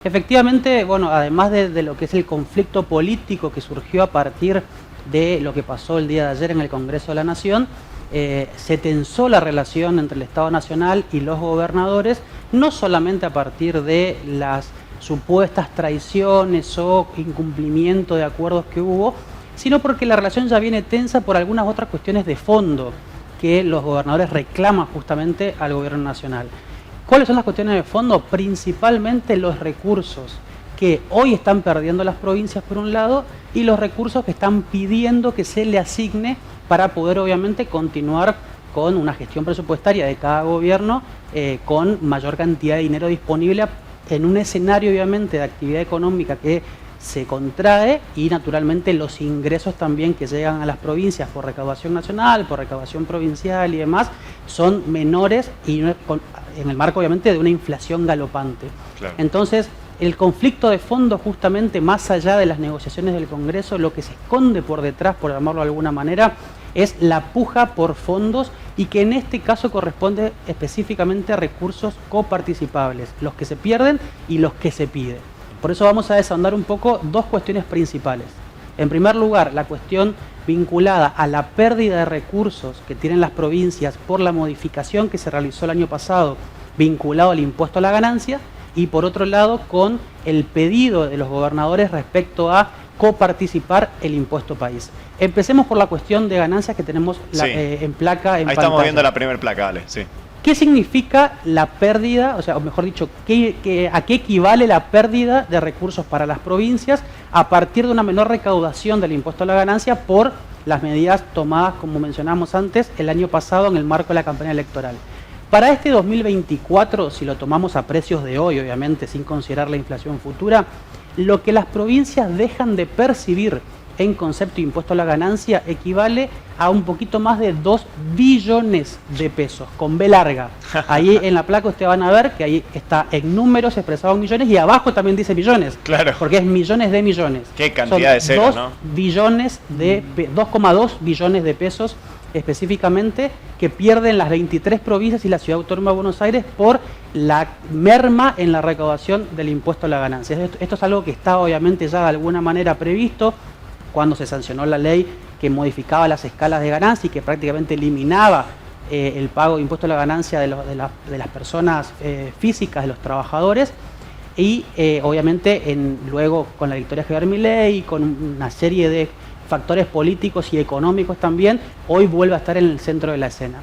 Efectivamente, bueno, además de lo que es el conflicto político que surgió a partir de lo que pasó el día de ayer en el Congreso de la Nación, se tensó la relación entre el Estado Nacional y los gobernadores, no solamente a partir de las supuestas traiciones o incumplimiento de acuerdos que hubo, sino porque la relación ya viene tensa por algunas otras cuestiones de fondo que los gobernadores reclaman justamente al gobierno nacional. ¿Cuáles son las cuestiones de fondo? Principalmente los recursos que hoy están perdiendo las provincias por un lado y los recursos que están pidiendo que se le asigne para poder obviamente continuar con una gestión presupuestaria de cada gobierno con mayor cantidad de dinero disponible en un escenario obviamente de actividad económica que se contrae y naturalmente los ingresos también que llegan a las provincias por recaudación nacional, por recaudación provincial y demás son menores y en el marco obviamente de una inflación galopante. Claro. Entonces el conflicto de fondo justamente más allá de las negociaciones del Congreso, lo que se esconde por detrás, por llamarlo de alguna manera, es la puja por fondos y que en este caso corresponde específicamente a recursos coparticipables, los que se pierden y los que se piden. Por eso vamos a desahondar un poco dos cuestiones principales. En primer lugar, la cuestión vinculada a la pérdida de recursos que tienen las provincias por la modificación que se realizó el año pasado vinculado al impuesto a la ganancia y por otro lado con el pedido de los gobernadores respecto a coparticipar el impuesto país. Empecemos por la cuestión de ganancias que tenemos en placa en pantalla. Ahí estamos viendo la primera placa, dale, sí. ¿Qué significa la pérdida, o mejor dicho, a qué equivale la pérdida de recursos para las provincias a partir de una menor recaudación del impuesto a la ganancia por las medidas tomadas, como mencionamos antes, el año pasado en el marco de la campaña electoral? Para este 2024, si lo tomamos a precios de hoy, obviamente, sin considerar la inflación futura, lo que las provincias dejan de percibir en concepto de impuesto a la ganancia equivale a un poquito más de 2 billones de pesos, con B larga. Ahí en la placa ustedes van a ver que ahí está en números expresado en millones y abajo también dice millones. Claro. Porque es millones de millones. Qué cantidad de ceros, ¿no? 2,2 billones de pesos específicamente que pierden las 23 provincias y la Ciudad Autónoma de Buenos Aires por la merma en la recaudación del impuesto a la ganancia. Esto es algo que estaba obviamente ya de alguna manera previsto cuando se sancionó la ley que modificaba las escalas de ganancia y que prácticamente eliminaba el pago de impuesto a la ganancia de las personas físicas, de los trabajadores, y obviamente luego con la victoria de Javier Milei y con una serie de factores políticos y económicos también, hoy vuelve a estar en el centro de la escena.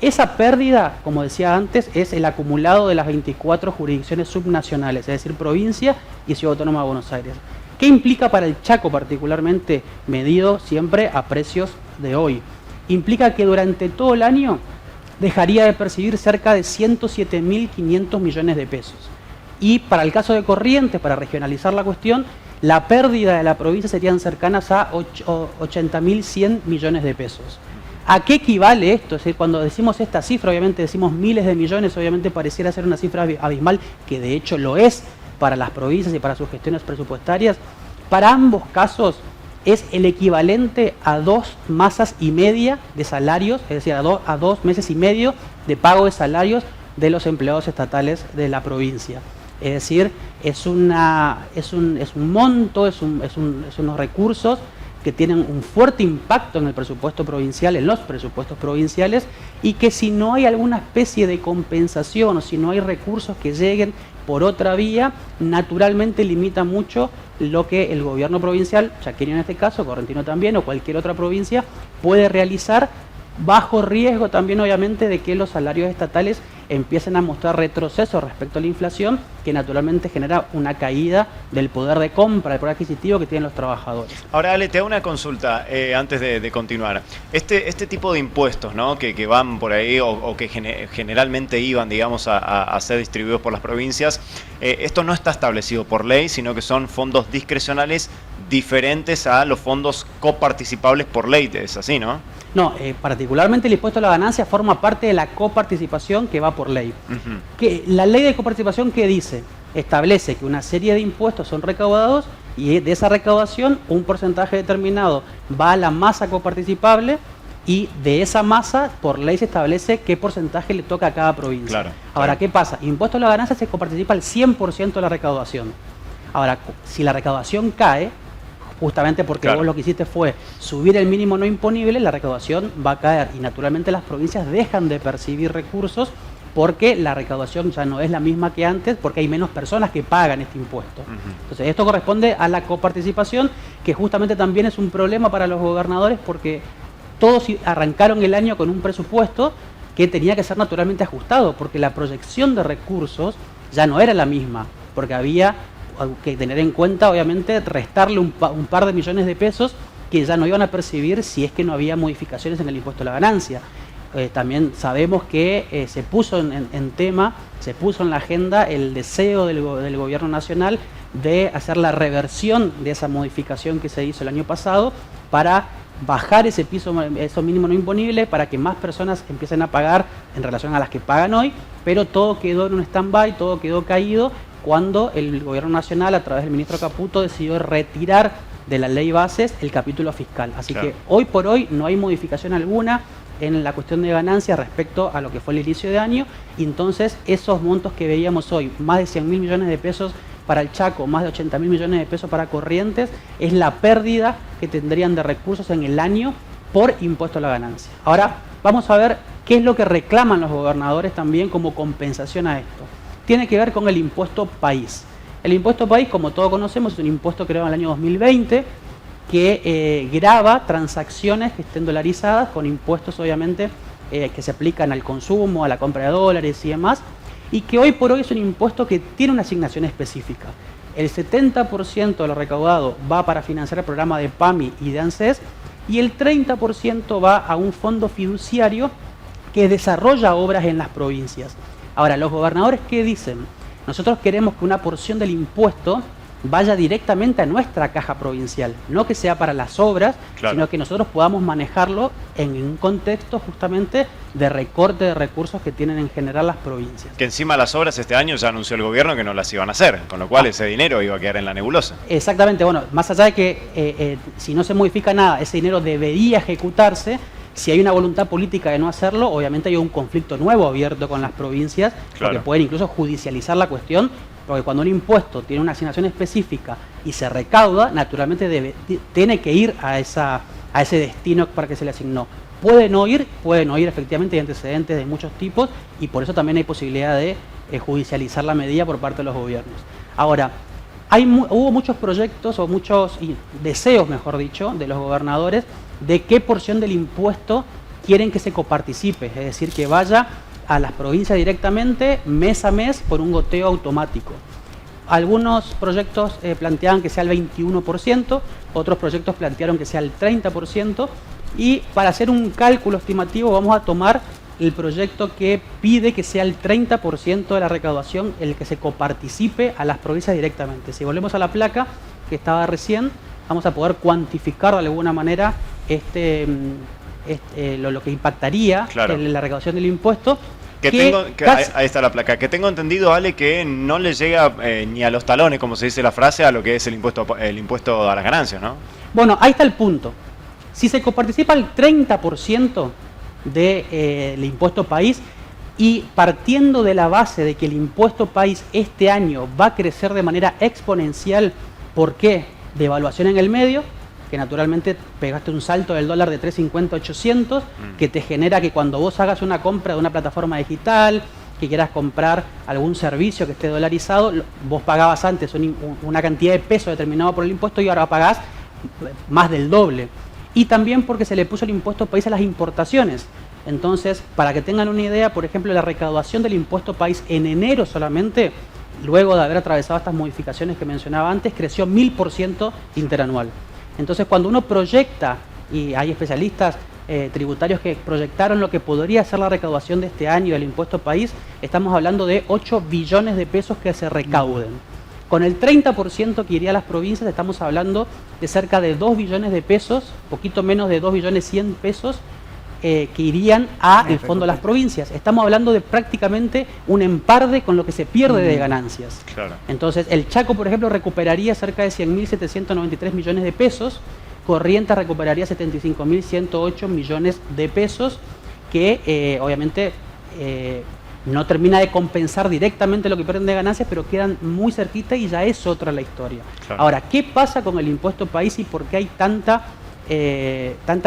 Esa pérdida, como decía antes, es el acumulado de las 24 jurisdicciones subnacionales, es decir, provincia y Ciudad Autónoma de Buenos Aires. ¿Qué implica para el Chaco particularmente, medido siempre a precios de hoy? Implica que durante todo el año dejaría de percibir cerca de 107.500 millones de pesos. Y para el caso de Corrientes, para regionalizar la cuestión, la pérdida de la provincia serían cercanas a 80.100 millones de pesos. ¿A qué equivale esto? Es decir, cuando decimos esta cifra, obviamente decimos miles de millones, obviamente pareciera ser una cifra abismal, que de hecho lo es para las provincias y para sus gestiones presupuestarias. Para ambos casos es el equivalente a 2 masas y media de salarios, es decir, a 2 meses y medio de pago de salarios de los empleados estatales de la provincia. Es decir, es un monto, unos recursos que tienen un fuerte impacto en el presupuesto provincial, en los presupuestos provinciales, y que si no hay alguna especie de compensación o si no hay recursos que lleguen por otra vía, naturalmente limita mucho lo que el gobierno provincial, chaqueño en este caso, correntino también, o cualquier otra provincia, puede realizar, bajo riesgo también obviamente de que los salarios estatales empiecen a mostrar retroceso respecto a la inflación, que naturalmente genera una caída del poder de compra, del poder adquisitivo que tienen los trabajadores. Ahora, Ale, te hago una consulta antes de continuar. Este tipo de impuestos, ¿no?, que van por ahí o que generalmente iban, digamos, a ser distribuidos por las provincias, esto no está establecido por ley, sino que son fondos discrecionales diferentes a los fondos coparticipables por ley, es así, ¿no? No, particularmente el impuesto a la ganancia forma parte de la coparticipación que va por ley. Que la ley de coparticipación, ¿qué dice? Establece que una serie de impuestos son recaudados y de esa recaudación un porcentaje determinado va a la masa coparticipable y de esa masa, por ley se establece qué porcentaje le toca a cada provincia. Claro, Ahora, claro. ¿qué pasa? Impuesto a la ganancia se coparticipa al 100% de la recaudación. Ahora, si la recaudación cae, justamente porque Claro. vos lo que hiciste fue subir el mínimo no imponible, la recaudación va a caer y naturalmente las provincias dejan de percibir recursos porque la recaudación ya no es la misma que antes, porque hay menos personas que pagan este impuesto. Entonces, esto corresponde a la coparticipación, que justamente también es un problema para los gobernadores porque todos arrancaron el año con un presupuesto que tenía que ser naturalmente ajustado, porque la proyección de recursos ya no era la misma, porque había que tener en cuenta, obviamente, restarle un par de millones de pesos que ya no iban a percibir si es que no había modificaciones en el impuesto a la ganancia. También sabemos que se puso en tema, se puso en la agenda el deseo del gobierno nacional de hacer la reversión de esa modificación que se hizo el año pasado para bajar ese mínimo no imponible para que más personas empiecen a pagar en relación a las que pagan hoy, pero todo quedó en un stand-by, todo quedó caído cuando el gobierno nacional, a través del ministro Caputo, decidió retirar de la ley bases el capítulo fiscal. Así Claro. que hoy por hoy no hay modificación alguna en la cuestión de ganancias respecto a lo que fue el inicio de año, y entonces esos montos que veíamos hoy, más de 100.000 millones de pesos para el Chaco, más de 80.000 millones de pesos para Corrientes, es la pérdida que tendrían de recursos en el año por impuesto a la ganancia. Ahora vamos a ver qué es lo que reclaman los gobernadores también como compensación a esto. Tiene que ver con el impuesto país. El impuesto país, como todos conocemos, es un impuesto creado en el año 2020 que grava transacciones que estén dolarizadas con impuestos obviamente que se aplican al consumo, a la compra de dólares y demás, y que hoy por hoy es un impuesto que tiene una asignación específica. El 70% de lo recaudado va para financiar el programa de PAMI y de ANSES, y el 30% va a un fondo fiduciario que desarrolla obras en las provincias. Ahora, los gobernadores, ¿qué dicen? Nosotros queremos que una porción del impuesto vaya directamente a nuestra caja provincial, no que sea para las obras, Claro. sino que nosotros podamos manejarlo en un contexto justamente de recorte de recursos que tienen en general las provincias. Que encima las obras este año ya anunció el gobierno que no las iban a hacer, con lo cual ese dinero iba a quedar en la nebulosa. Exactamente, bueno, más allá de que si no se modifica nada, ese dinero debería ejecutarse. Si hay una voluntad política de no hacerlo, obviamente hay un conflicto nuevo abierto con las provincias, Claro. porque pueden incluso judicializar la cuestión, porque cuando un impuesto tiene una asignación específica y se recauda, naturalmente tiene que ir a ese destino para que se le asignó. Puede no ir efectivamente, hay antecedentes de muchos tipos, y por eso también hay posibilidad de judicializar la medida por parte de los gobiernos. Ahora, hubo muchos proyectos o muchos deseos, mejor dicho, de los gobernadores de qué porción del impuesto quieren que se coparticipe, es decir, que vaya a las provincias directamente mes a mes por un goteo automático. Algunos proyectos planteaban que sea el 21%, otros proyectos plantearon que sea el 30%, y para hacer un cálculo estimativo vamos a tomar el proyecto que pide que sea el 30% de la recaudación el que se coparticipe a las provincias directamente. Si volvemos a la placa que estaba recién, vamos a poder cuantificar de alguna manera lo que impactaría Claro. la recaudación del impuesto. Ahí está la placa. Que tengo entendido, Ale, que no le llega ni a los talones, como se dice la frase, a lo que es el impuesto a las ganancias, ¿no? Bueno, ahí está el punto. Si se coparticipa el 30% del impuesto país, y partiendo de la base de que el impuesto país este año va a crecer de manera exponencial, ¿por qué? Devaluación en el medio, que naturalmente pegaste un salto del dólar de 350 a 800, que te genera que cuando vos hagas una compra de una plataforma digital, que quieras comprar algún servicio que esté dolarizado, vos pagabas antes una cantidad de peso determinado por el impuesto y ahora pagás más del doble. Y también porque se le puso el impuesto país a las importaciones. Entonces, para que tengan una idea, por ejemplo, la recaudación del impuesto país en enero solamente, luego de haber atravesado estas modificaciones que mencionaba antes, creció 1000% interanual. Entonces, cuando uno proyecta, y hay especialistas tributarios que proyectaron lo que podría ser la recaudación de este año del impuesto país, estamos hablando de 8 billones de pesos que se recauden. Con el 30% que iría a las provincias, estamos hablando de cerca de 2 billones de pesos, poquito menos de 2 billones 100 pesos, que irían al fondo de las provincias. Estamos hablando de prácticamente un emparde con lo que se pierde de ganancias. Claro. Entonces, el Chaco, por ejemplo, recuperaría cerca de 100.793 millones de pesos, Corrientes recuperaría 75.108 millones de pesos, que obviamente no termina de compensar directamente lo que pierden de ganancias, pero quedan muy cerquita y ya es otra la historia. Claro. Ahora, ¿qué pasa con el impuesto país y por qué hay tanta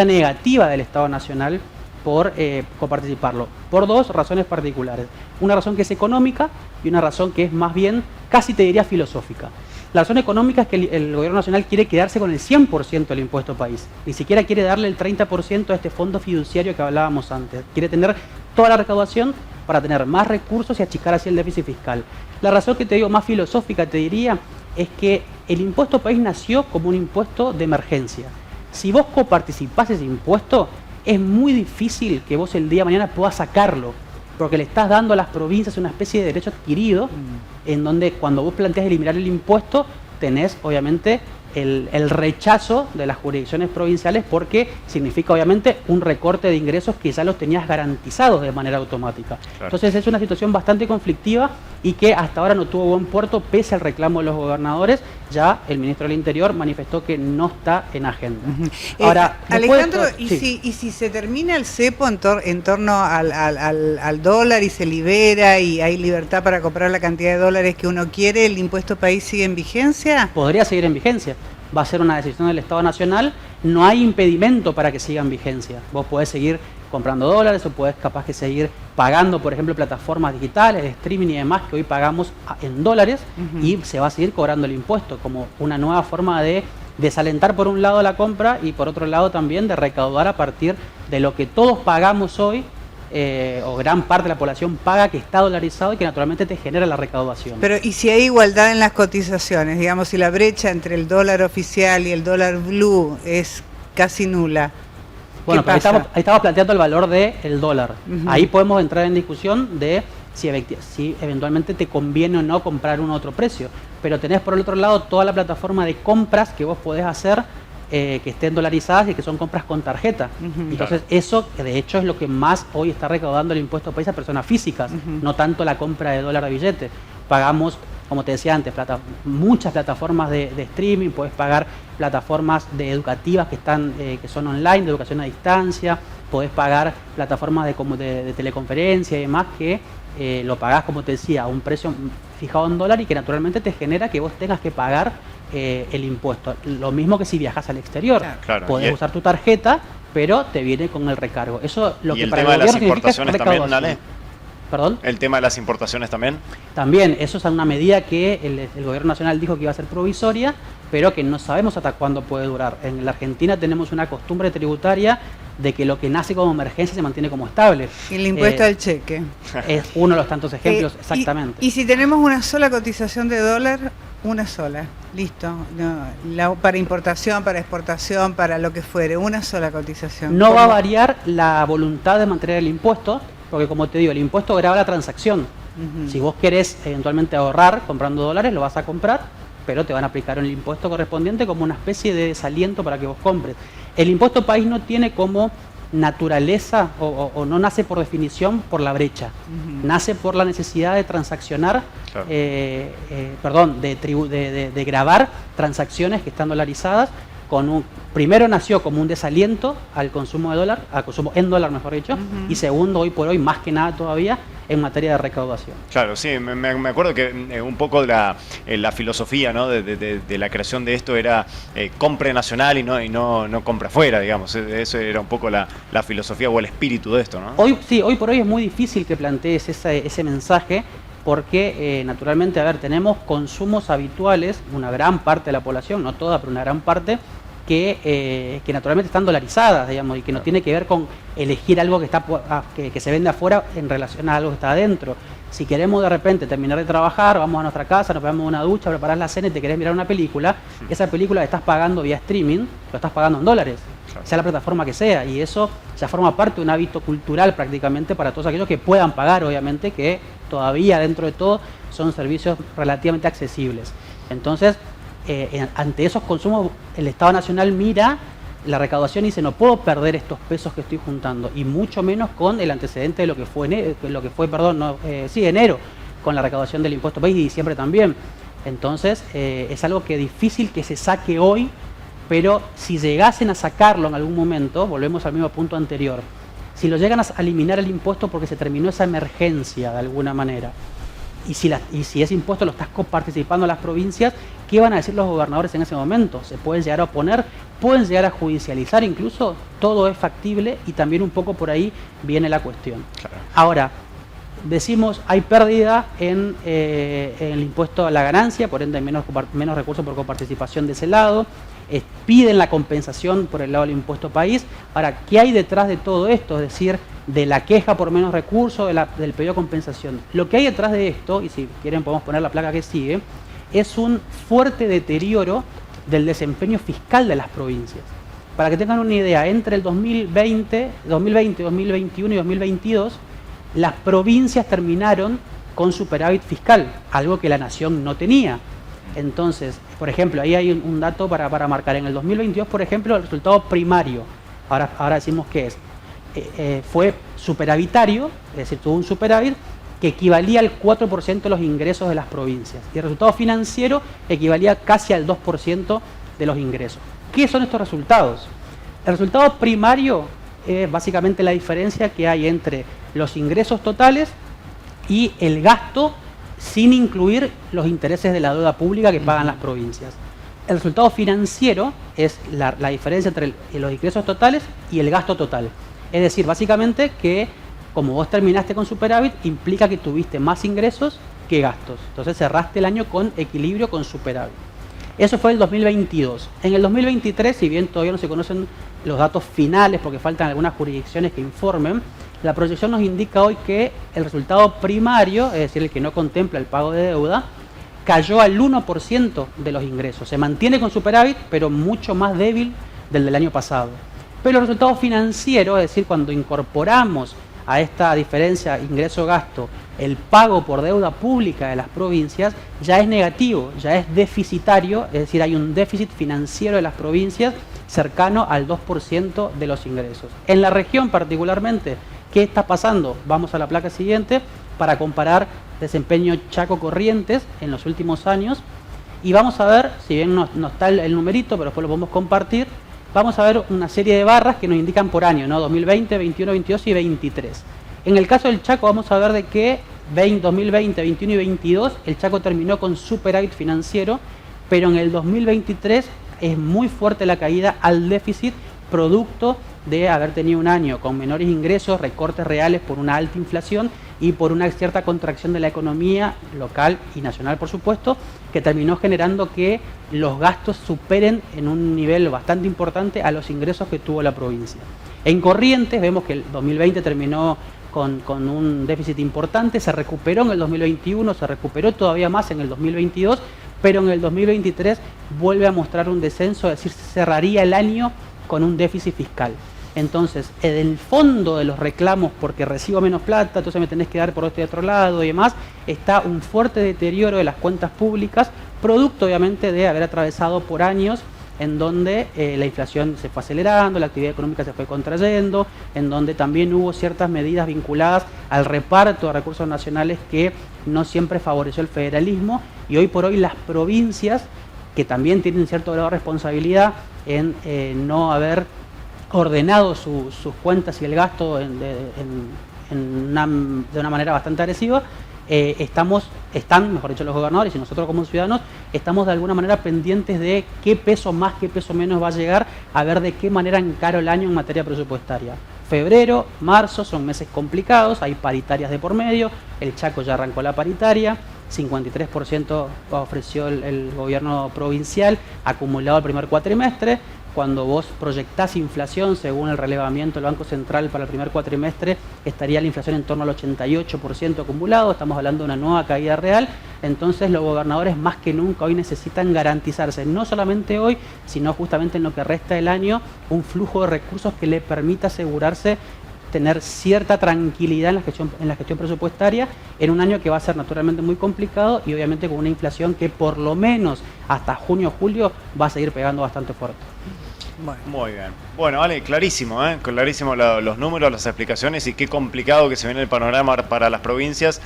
negativa del Estado Nacional por coparticiparlo? Por dos razones particulares. Una razón que es económica y una razón que es más bien, casi te diría, filosófica. La razón económica es que el gobierno nacional quiere quedarse con el 100% del impuesto país. Ni siquiera quiere darle el 30% a este fondo fiduciario que hablábamos antes. Quiere tener toda la recaudación para tener más recursos y achicar así el déficit fiscal. La razón que te digo más filosófica, te diría, es que el impuesto país nació como un impuesto de emergencia. Si vos coparticipás ese impuesto, es muy difícil que vos el día de mañana puedas sacarlo, porque le estás dando a las provincias una especie de derecho adquirido, en donde cuando vos planteas eliminar el impuesto, tenés obviamente el rechazo de las jurisdicciones provinciales, porque significa obviamente un recorte de ingresos que ya los tenías garantizados de manera automática. Claro. Entonces es una situación bastante conflictiva y que hasta ahora no tuvo buen puerto pese al reclamo de los gobernadores. Ya el ministro del Interior manifestó que no está en agenda. Ahora, Alejandro, sí. ¿Y si se termina el cepo en torno al dólar y se libera y hay libertad para comprar la cantidad de dólares que uno quiere, el impuesto país sigue en vigencia? Podría seguir en vigencia. Va a ser una decisión del Estado Nacional. No hay impedimento para que siga en vigencia. Vos podés seguir comprando dólares o podés capaz que seguir pagando, por ejemplo, plataformas digitales, de streaming y demás, que hoy pagamos en dólares, y se va a seguir cobrando el impuesto como una nueva forma de desalentar por un lado la compra y por otro lado también de recaudar a partir de lo que todos pagamos hoy, o gran parte de la población paga, que está dolarizado y que naturalmente te genera la recaudación. Pero ¿y si hay igualdad en las cotizaciones? Digamos, si la brecha entre el dólar oficial y el dólar blue es casi nula. Bueno, pero ahí estamos planteando el valor del dólar. Ahí podemos entrar en discusión de si eventualmente te conviene o no comprar un otro precio. Pero tenés por el otro lado toda la plataforma de compras que vos podés hacer, que estén dolarizadas y que son compras con tarjeta. Entonces eso, de hecho, es lo que más hoy está recaudando el impuesto país a personas físicas, no tanto la compra de dólar de billete. Pagamos, como te decía antes, muchas plataformas de streaming, puedes pagar plataformas educativas que son online, de educación a distancia, podés pagar plataformas de teleconferencia y demás que lo pagás, como te decía, a un precio fijado en dólar y que naturalmente te genera que vos tengas que pagar el impuesto. Lo mismo que si viajas al exterior. Claro. Podés usar tu tarjeta, pero te viene con el recargo. Eso lo que para el gobierno significa es recaudación. ¿Perdón? ¿El tema de las importaciones también? También, eso es una medida que el gobierno nacional dijo que iba a ser provisoria, pero que no sabemos hasta cuándo puede durar. En la Argentina tenemos una costumbre tributaria de que lo que nace como emergencia se mantiene como estable. Y el impuesto al cheque. Es uno de los tantos ejemplos, exactamente. Y si tenemos una sola cotización de dólar, una sola, listo. No, para importación, para exportación, para lo que fuere, una sola cotización. No va a variar la voluntad de mantener el impuesto, porque como te digo, el impuesto grava la transacción. Si vos querés eventualmente ahorrar comprando dólares, lo vas a comprar, pero te van a aplicar el impuesto correspondiente como una especie de desaliento para que vos compres. El impuesto país no tiene como naturaleza o no nace por definición por la brecha, nace por la necesidad de transaccionar, claro. De gravar transacciones que están dolarizadas. Primero nació como un desaliento al consumo de dólar, al consumo en dólar, mejor dicho, y segundo, hoy por hoy, más que nada todavía, en materia de recaudación. Claro, sí, me acuerdo que un poco la filosofía, ¿no?, de la creación de esto era compre nacional y no compra afuera, digamos. Eso era un poco la filosofía o el espíritu de esto, ¿no? Hoy por hoy es muy difícil que plantees ese mensaje, porque naturalmente, a ver, tenemos consumos habituales, una gran parte de la población, no toda, pero una gran parte, que naturalmente están dolarizadas, digamos, y que no tiene que ver con elegir algo que se vende afuera en relación a algo que está adentro. Si queremos de repente terminar de trabajar, vamos a nuestra casa, nos pegamos una ducha, preparás la cena y te querés mirar una película, esa película que estás pagando vía streaming, lo estás pagando en dólares, sea la plataforma que sea, y eso ya forma parte de un hábito cultural prácticamente para todos aquellos que puedan pagar, obviamente, que todavía dentro de todo son servicios relativamente accesibles. Entonces, ante esos consumos, el Estado Nacional mira la recaudación y dice, no puedo perder estos pesos que estoy juntando, y mucho menos con el antecedente de lo que fue enero, con la recaudación del impuesto país, y diciembre también. Entonces, es algo que es difícil que se saque hoy, pero si llegasen a sacarlo en algún momento, volvemos al mismo punto anterior, si lo llegan a eliminar el impuesto porque se terminó esa emergencia de alguna manera, y si ese impuesto lo estás coparticipando a las provincias, ¿qué van a decir los gobernadores en ese momento? ¿Se pueden llegar a oponer? ¿Pueden llegar a judicializar incluso? Todo es factible y también un poco por ahí viene la cuestión. Claro. Ahora, decimos, hay pérdida en el impuesto a la ganancia, por ende hay menos recursos por coparticipación de ese lado, piden la compensación por el lado del impuesto país. Ahora, ¿qué hay detrás de todo esto? Es decir, de la queja por menos recursos, del pedido de compensación. Lo que hay detrás de esto, y si quieren podemos poner la placa que sigue, es un fuerte deterioro del desempeño fiscal de las provincias. Para que tengan una idea, entre el 2020, 2021 y 2022, las provincias terminaron con superávit fiscal, algo que la nación no tenía. Entonces, por ejemplo, ahí hay un dato para marcar. En el 2022, por ejemplo, el resultado primario, ahora decimos qué es, fue superavitario, es decir, tuvo un superávit que equivalía al 4% de los ingresos de las provincias. Y el resultado financiero equivalía casi al 2% de los ingresos. ¿Qué son estos resultados? El resultado primario es básicamente la diferencia que hay entre los ingresos totales y el gasto sin incluir los intereses de la deuda pública que pagan las provincias. El resultado financiero es la diferencia entre los ingresos totales y el gasto total. Es decir, básicamente que como vos terminaste con superávit, implica que tuviste más ingresos que gastos. Entonces cerraste el año con equilibrio, con superávit. Eso fue el 2022. En el 2023, si bien todavía no se conocen los datos finales porque faltan algunas jurisdicciones que informen, la proyección nos indica hoy que el resultado primario, es decir, el que no contempla el pago de deuda, cayó al 1% de los ingresos. Se mantiene con superávit, pero mucho más débil del año pasado. Pero el resultado financiero, es decir, cuando incorporamos a esta diferencia ingreso-gasto el pago por deuda pública de las provincias, ya es negativo, ya es deficitario, es decir, hay un déficit financiero de las provincias cercano al 2% de los ingresos. En la región particularmente, ¿qué está pasando? Vamos a la placa siguiente para comparar desempeño Chaco-Corrientes en los últimos años y vamos a ver, si bien no está el numerito, pero después lo podemos compartir, vamos a ver una serie de barras que nos indican por año, ¿no? 2020, 21, 22 y 23. En el caso del Chaco vamos a ver de que 2020, 21 y 22 el Chaco terminó con superávit financiero, pero en el 2023 es muy fuerte la caída al déficit producto de haber tenido un año con menores ingresos, recortes reales por una alta inflación y por una cierta contracción de la economía local y nacional, por supuesto, que terminó generando que los gastos superen en un nivel bastante importante a los ingresos que tuvo la provincia. En Corrientes vemos que el 2020 terminó con un déficit importante, se recuperó en el 2021, se recuperó todavía más en el 2022, pero en el 2023 vuelve a mostrar un descenso, es decir, cerraría el año con un déficit fiscal. Entonces, en el fondo de los reclamos porque recibo menos plata, entonces me tenés que dar por este otro lado y demás, está un fuerte deterioro de las cuentas públicas, producto obviamente de haber atravesado por años en donde la inflación se fue acelerando, la actividad económica se fue contrayendo, en donde también hubo ciertas medidas vinculadas al reparto de recursos nacionales que no siempre favoreció el federalismo, y hoy por hoy las provincias, que también tienen cierto grado de responsabilidad en no haber ordenado sus cuentas y el gasto de una manera bastante agresiva, están, mejor dicho, los gobernadores y nosotros como ciudadanos, estamos de alguna manera pendientes de qué peso más, qué peso menos va a llegar, a ver de qué manera encaro el año en materia presupuestaria. Febrero, marzo son meses complicados, hay paritarias de por medio, el Chaco ya arrancó la paritaria, 53% ofreció el gobierno provincial acumulado el primer cuatrimestre. Cuando vos proyectás inflación, según el relevamiento del Banco Central para el primer cuatrimestre, estaría la inflación en torno al 88% acumulado, estamos hablando de una nueva caída real. Entonces los gobernadores más que nunca hoy necesitan garantizarse, no solamente hoy, sino justamente en lo que resta del año, un flujo de recursos que le permita asegurarse tener cierta tranquilidad en la gestión presupuestaria en un año que va a ser naturalmente muy complicado y obviamente con una inflación que por lo menos hasta junio o julio va a seguir pegando bastante fuerte. Bueno. Muy bien. Bueno, Ale, clarísimo, clarísimo los números, las explicaciones y qué complicado que se viene el panorama para las provincias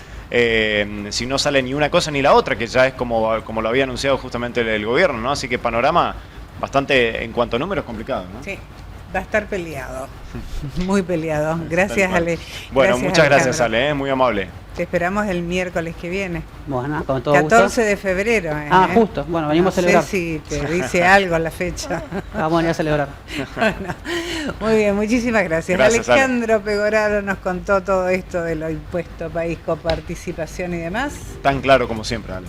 si no sale ni una cosa ni la otra, que ya es como lo había anunciado justamente el gobierno, ¿no? Así que panorama bastante, en cuanto a números, complicado, ¿no? Sí, va a estar peleado, muy peleado. Gracias, Ale. Bueno, muchas gracias, Ale, muy amable. Te esperamos el miércoles que viene. Bueno, con todo 14 gusto. de febrero. Ah, justo. Bueno, venimos a celebrar. No sé si te dice algo la fecha. Vamos a venir a celebrar. Bueno, muy bien, muchísimas gracias. Alejandro Pegoraro nos contó todo esto de lo impuesto país, coparticipación y demás. Tan claro como siempre, Ale.